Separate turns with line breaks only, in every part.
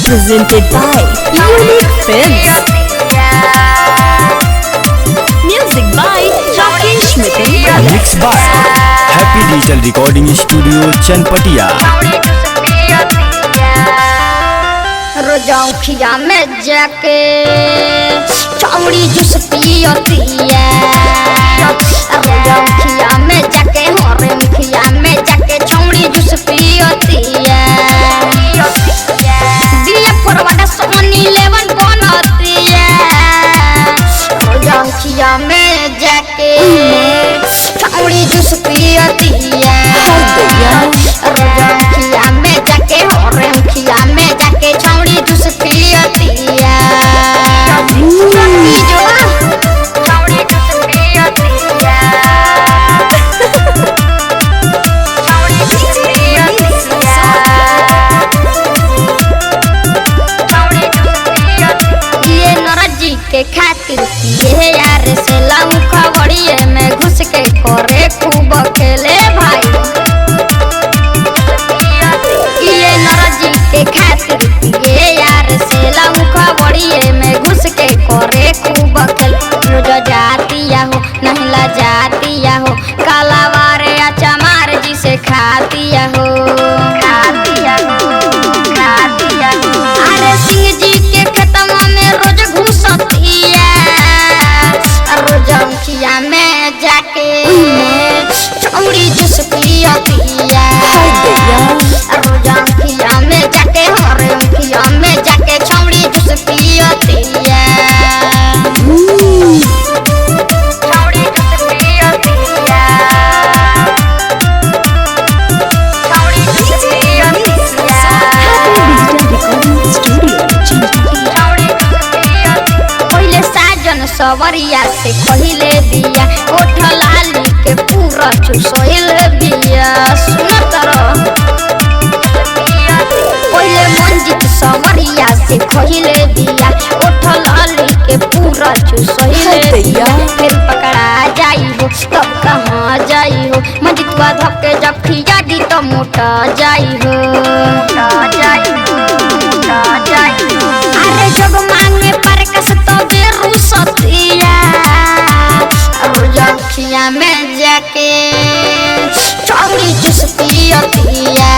presented by Unique Films. Music by Rakesh Mithun.
Mixed by Happy Digital Recording Studio Chanpatia.
रोजौखिया में जाके चौड़ी juice पियती है। रोजौखिया में जाके हरेखिया में जाके चौड़ी जूस पियती है। दिया फरवाड़ा सोनी लेवन बनती है। रोजौखिया में जाके चौड़ी जूस पियती है। रोजौखिया में जाके हरेखिया में जाके चौड़ी जूस पियती है। चौड़ी जूस पियती है। चौड़ी जूस पियती है। चौड़ी जूस पियती। ये नरजी के खातिर ये यार से लाऊं खबड़िए में घुस के करे खूब खेले भाई। ये नरजी के खातिर ये यार से लाऊं खबड़िए में घुस के करे खूब खेल। रोज जातिया हो नहीं ला जातिया हो कालावारे चमार जी से खातिया हो। अरे सिंह जी के खेतवा में रोज घुसती है। रोजौखिया में जाके चौड़ी जूस पियती है। रोजौखिया में जाके हरेखिया में जाके चौड़ी जूस पियती है। चौड़ी जूस पियती है। चौड़ी जूस पियती है। पहले साजन सवरिया से कहले दिया ओठ लाली के पूरा चुसोइल दिया। सुनत रह पहले मंजित सवरिया से कहले दिया ओठ लाली के पूरा चुसोइल दिया। फिर पकड़ा जाई हो तब कहाँ जाई हो मंजितवा धक्के जब खिया दी तो मोटा जाई हो। अरे जग मांगे पर कस तो बेरू सतिया। रोजौखिया में जाके चौड़ी जूस पियती है।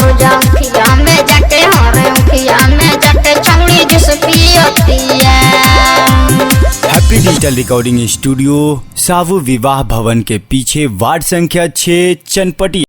रोजौखिया में जाके हरेखिया में जाके चौड़ी जूस पियती है।
हैप्पी डिजिटल रिकॉर्डिंग स्टूडियो सावु विवाह भवन के पीछे वार्ड संख्या 6 चनपटिया।